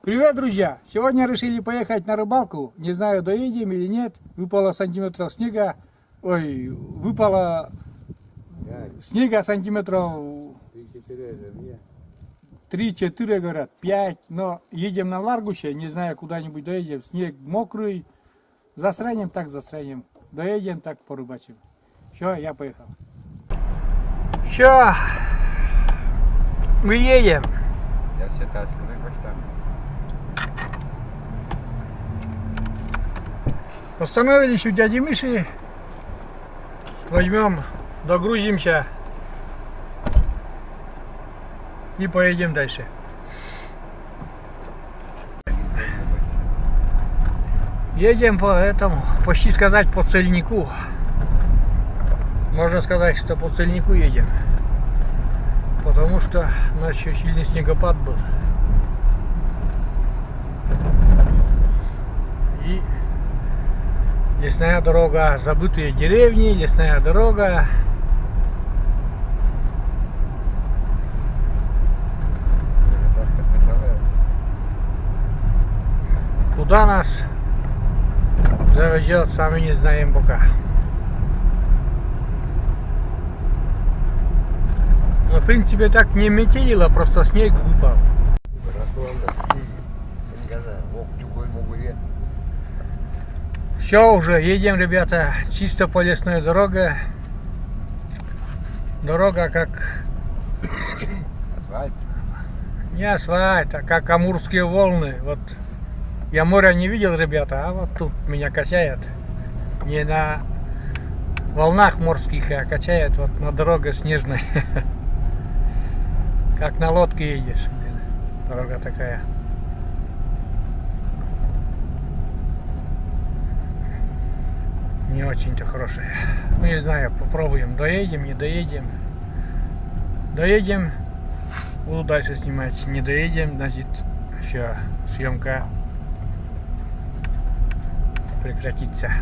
Привет, друзья! Сегодня решили поехать на рыбалку. Не знаю, доедем или нет. Выпало сантиметров снега. Ой, выпало снега сантиметров 3-4, говорят, 5. Но едем на Ларгуще, не знаю, куда-нибудь доедем. Снег мокрый. Засранем, так засранем. Доедем, так порыбачим. Все, я поехал. Все, мы едем. Я все тачку там. Остановились у дяди Миши. Возьмем, догрузимся и поедем дальше. Едем по этому, почти сказать, по цельнику. Можно сказать, что по цельнику едем. Потому что ночью сильный снегопад был. И лесная дорога, забытые деревни, лесная дорога. Куда нас завезет, сами не знаем пока. Но в принципе так не метелило, просто снег выпал. Все, уже едем, ребята, чисто по лесной дороге. Дорога как... Асфальт? Не асфальт, а как амурские волны. Вот я моря не видел, ребята, а вот тут меня качает. Не на волнах морских, а качает вот на дороге снежной. Как на лодке едешь. Дорога такая. Не очень-то хорошая. Ну, не знаю, попробуем. Доедем, не доедем. Доедем, буду дальше снимать. Не доедем, значит, все, съемка прекратится.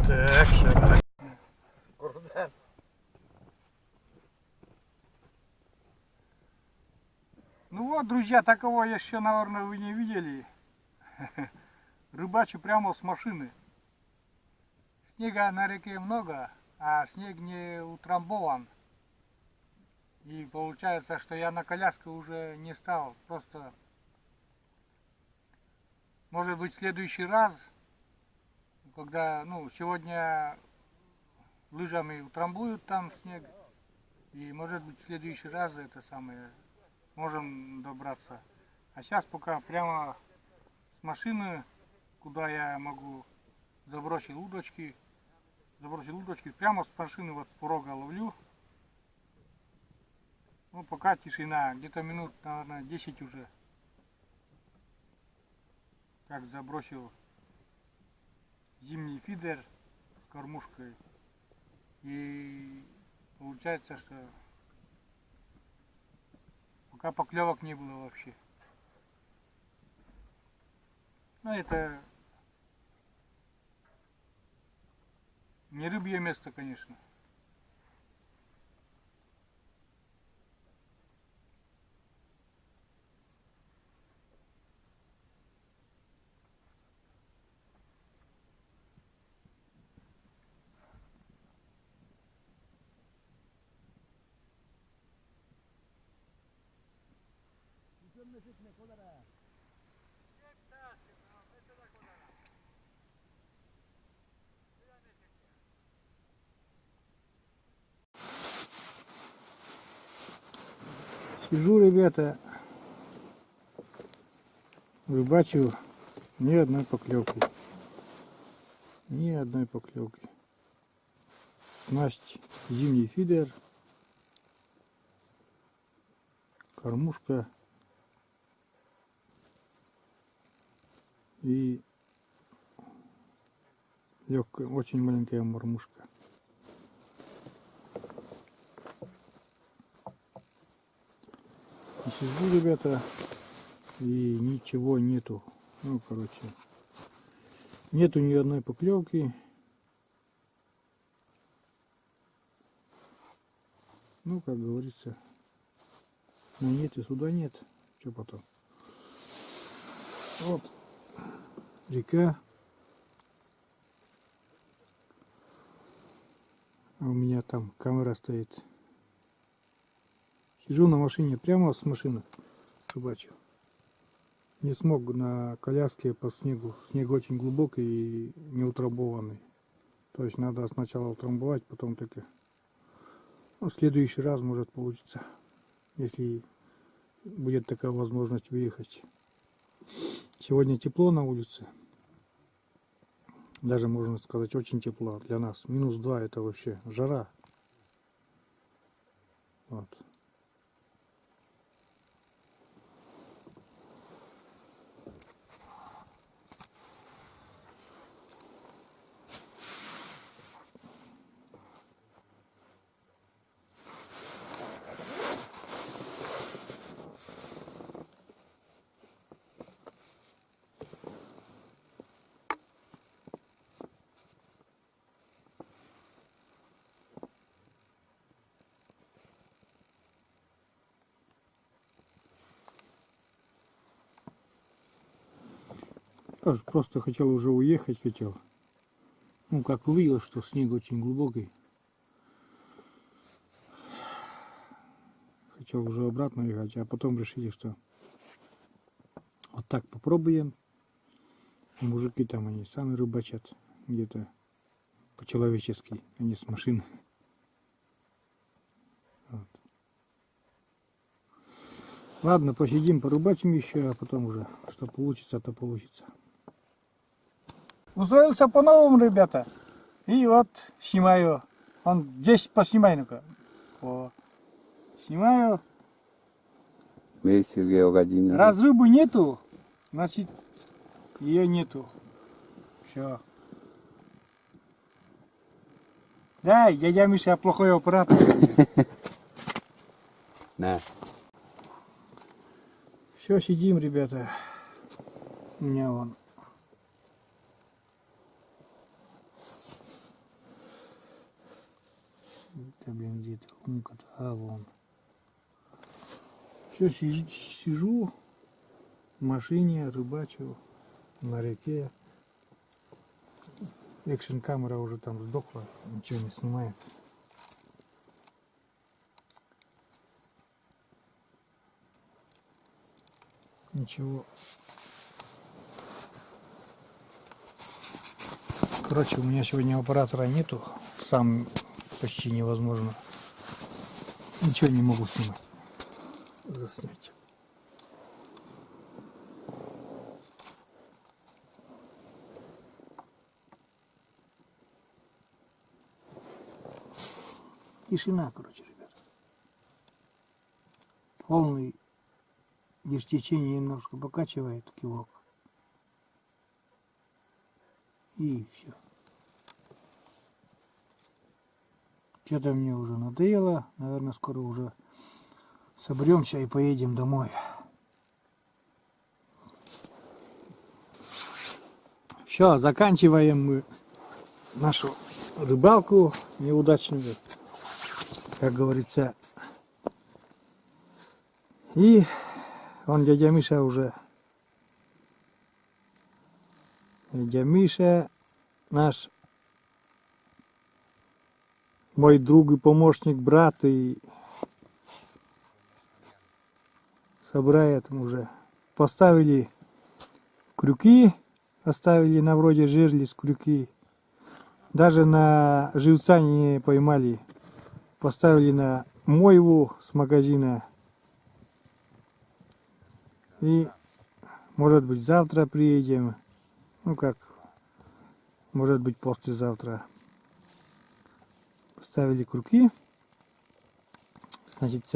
Так, все. Ну вот, друзья, такого еще, наверное, вы не видели. Рыбачу прямо с машины. Снега на реке много, а снег не утрамбован. И получается, что я на коляске уже не стал. Просто, может быть, в следующий раз, когда, ну, сегодня лыжами утрамбуют там снег. И, может быть, в следующий раз это самое... Сможем добраться. А сейчас пока прямо с машины, куда я могу забросить удочки, прямо с машины вот с порога ловлю. Ну пока тишина, где-то минут, наверное, 10 уже. Как забросил зимний фидер с кормушкой. И получается, что пока поклевок не было вообще. Но это не рыбье место, конечно. Сижу, ребята, рыбачу, ни одной поклевки. Ни одной поклевки. Снасть зимний фидер, кормушка и легкая, очень маленькая мормушка. И сижу, ребята, и ничего нету. Ну, короче, нету ни одной поклевки. Ну, как говорится, на нет и суда нет. Что потом? Вот река. А у меня там камера стоит. Сижу на машине, прямо с машины рыбачу. Не смог на коляске по снегу. Снег очень глубокий и не утрамбованный. То есть надо сначала утрамбовать, потом только. Ну, в следующий раз может получиться, если будет такая возможность выехать. Сегодня тепло на улице. Даже можно сказать очень тепло для нас. -2 это вообще жара. Вот. Тоже просто хотел уже уехать, хотел. Ну, как увидел, что снег очень глубокий. Хотел уже обратно ехать, а потом решили, что вот так попробуем. И мужики там, они сами рыбачат где-то по-человечески, а не с машины. Вот. Ладно, посидим, порыбачим еще, а потом уже, что получится, то получится. Устроился по-новому, ребята. И вот снимаю. Он здесь поснимай, ну-ка. О, снимаю. Эй, Сергей Владимирович. Раз рыбы нету, значит ее нету. Все. Да, дядя Миша плохой оператор. На. Все, сидим, ребята. У меня вон. Это, блин, где-то лунка-то, а вон. Все, сижу в машине, рыбачу на реке. Экшн камера уже там сдохла, ничего не снимает. Ничего. Короче, у меня сегодня оператора нету, сам почти невозможно. Ничего не могу снимать. Заснять. Тишина, короче, ребят. Полный, лишь течение немножко покачивает кивок. И все. Что-то мне уже надоело. Наверное, скоро уже соберемся и поедем домой. Все, заканчиваем мы нашу рыбалку неудачную, как говорится. И он, дядя Миша, уже. Дядя Миша, наш мой друг и помощник, брат, и собирает уже. Поставили крюки, оставили на вроде жерлиц крюки. Даже на живца не поймали. Поставили на мойву с магазина. И может быть завтра приедем. Ну как, может быть послезавтра. Поставили крюки. Значит,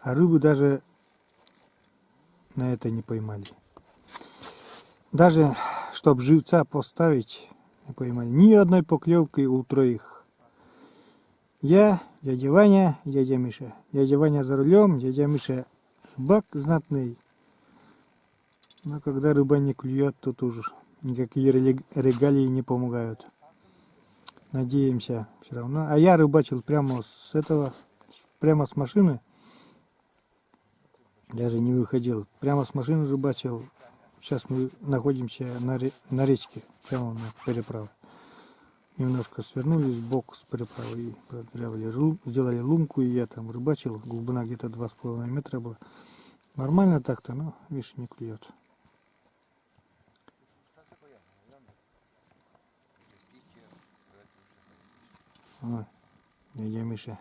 а рыбу даже на это не поймали. Даже, чтобы живца поставить, не поймали. Ни одной поклевки у троих. Я, дядя Ваня и дядя Миша. Дядя Ваня за рулем, дядя Миша рыбак знатный. Но когда рыба не клюет, тут уже никакие регалии не помогают. Надеемся все равно. А я рыбачил прямо с этого, прямо с машины. Даже не выходил. Прямо с машины рыбачил. Сейчас мы находимся на речке, прямо на переправе. Немножко свернули сбоку с переправы и сделали лунку, и я там рыбачил. Глубина где-то 2,5 метра была. Нормально так-то, но видишь, не клюет. Ой, дядя Миша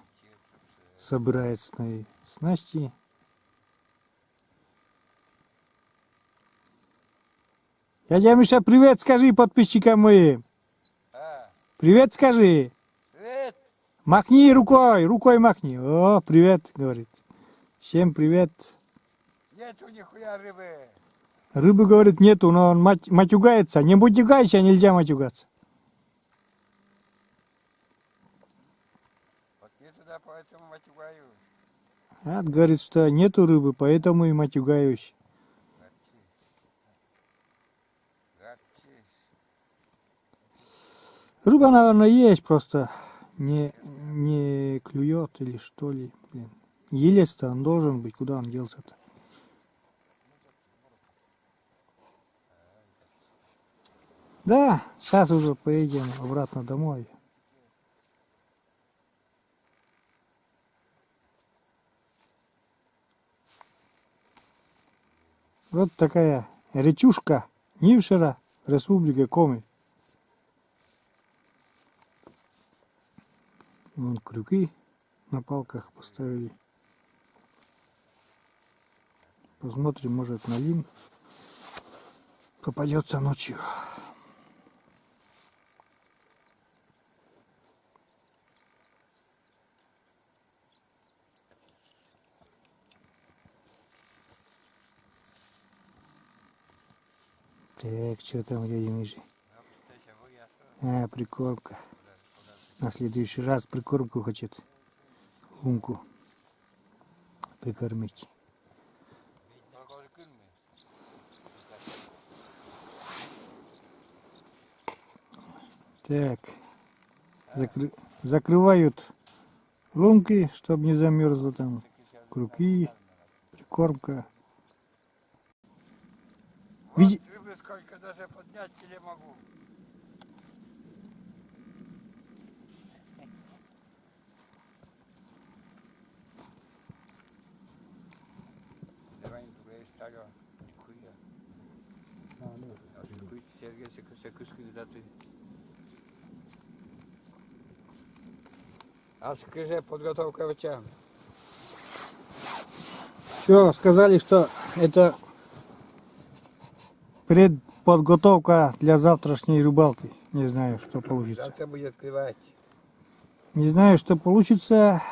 собирает свои снасти. Дядя Миша, привет скажи подписчикам моим. Привет скажи. Привет! Махни рукой махни. О, привет, говорит. Всем привет. Нету нихуя рыбы. Рыбы, говорит, нету, но он матюгается. Не матюгайся, нельзя матюгаться. Вот я туда поэтому матюгаю. А, говорит, что нету рыбы, поэтому и матюгаюсь. Рыба, наверное, есть, просто не клюет или что ли. Блин. Елец-то он должен быть, куда он делся-то? Да, сейчас уже поедем обратно домой. Вот такая речушка Нившера, Республика Коми. Вон крюки на палках поставили. Посмотрим, может, налим попадется ночью. Так, что там, дядя Миша? А, прикормка. На следующий раз прикормку хочет. Лунку прикормить. Так, закрывают лунки, чтобы не замерзло там. Крюки, прикормка. Вот рыбы сколько даже поднять не могу. Давай не старо. Нихуя. А сколько Сергей се куски дати. А скажи, подготовка вчера. Все, сказали, что это предподготовка для завтрашней рыбалки. Не знаю, что получится. Завтра будет открывать. Не знаю, что получится.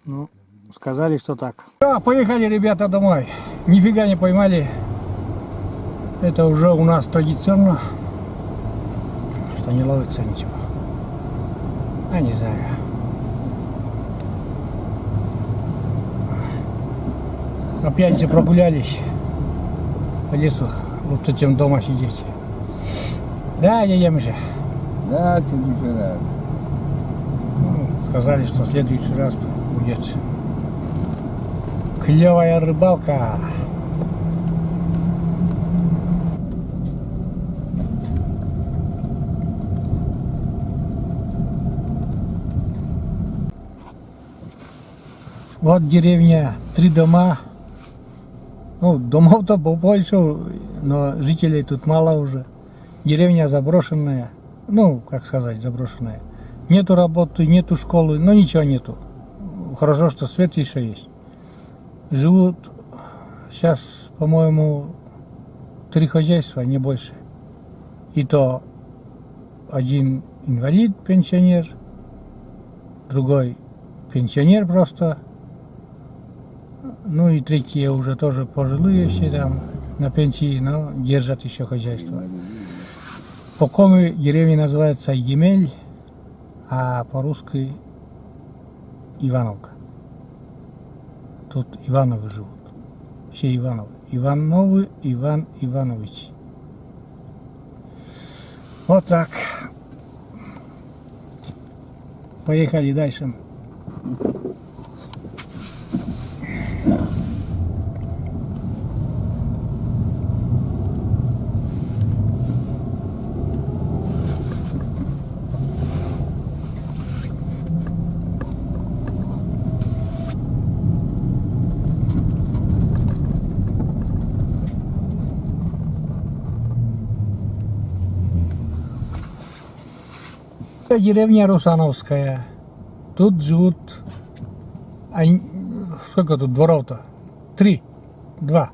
Ну, сказали, что так. Да, поехали, ребята, домой. Нифига не поймали. Это уже у нас традиционно, что не ловится ничего. А не знаю. Опять же прогулялись по лесу. Лучше, чем дома сидеть. Да, я Миша. Да, следующий раз. Ну, сказали, что в следующий раз будет клевая рыбалка. Вот деревня, 3 дома. Ну, домов-то побольше, но жителей тут мало уже. Деревня заброшенная. Ну, как сказать, заброшенная. Нету работы, нету школы, но ничего нету. Хорошо, что свет еще есть. Живут сейчас, по-моему, 3 хозяйства, не больше. И то один инвалид, пенсионер, другой пенсионер просто. Ну и третьи уже тоже пожилые все там на пенсии, но держат еще хозяйство. По Коми деревня называется Емель, а по-русски Ивановка. Тут Ивановы живут. все Ивановы. Ивановы Иван Иванович. Вот так. Поехали дальше. Это деревня Русановская. Тут живут... Сколько тут дворов-то? 3. 2.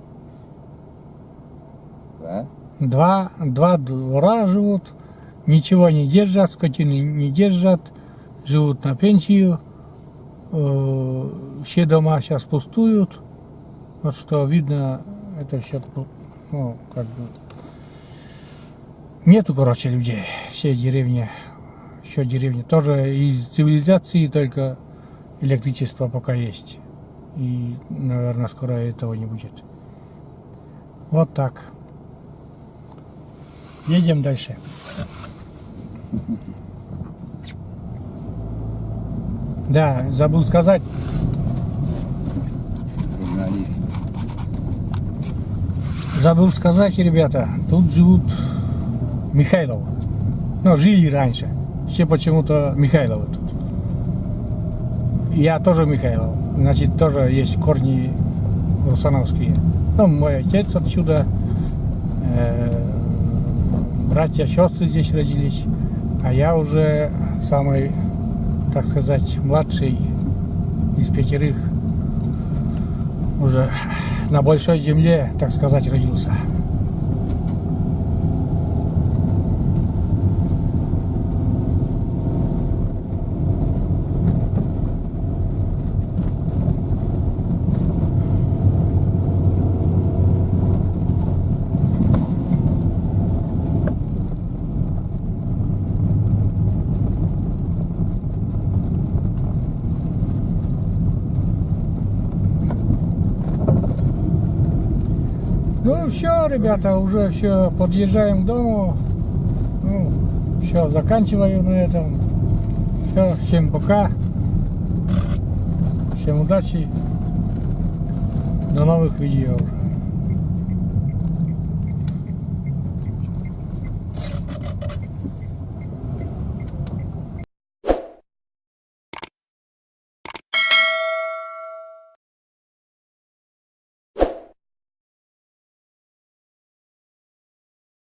Да? Два двора живут. Ничего не держат, скотины не держат. Живут на пенсию. Все дома сейчас пустуют. Вот что видно, это все, ну, как бы... Нету, короче, людей. Все деревни... Еще деревня. Тоже из цивилизации только электричество пока есть. И, наверное, скоро этого не будет. Вот так. Едем дальше. Да, забыл сказать. Журналист. Забыл сказать, ребята. Тут живут Михайловы. Ну, жили раньше. Все почему-то Михайловы тут. Я тоже Михайлов. Значит, тоже есть корни русановские. Ну, мой отец отсюда. Братья, сестры здесь родились. А я уже самый, так сказать, младший из 5. Уже на большой земле, так сказать, родился. Ну все, ребята, уже все, подъезжаем к дому. Ну, все, заканчиваю на этом. Все, всем пока. Всем удачи. До новых видео уже.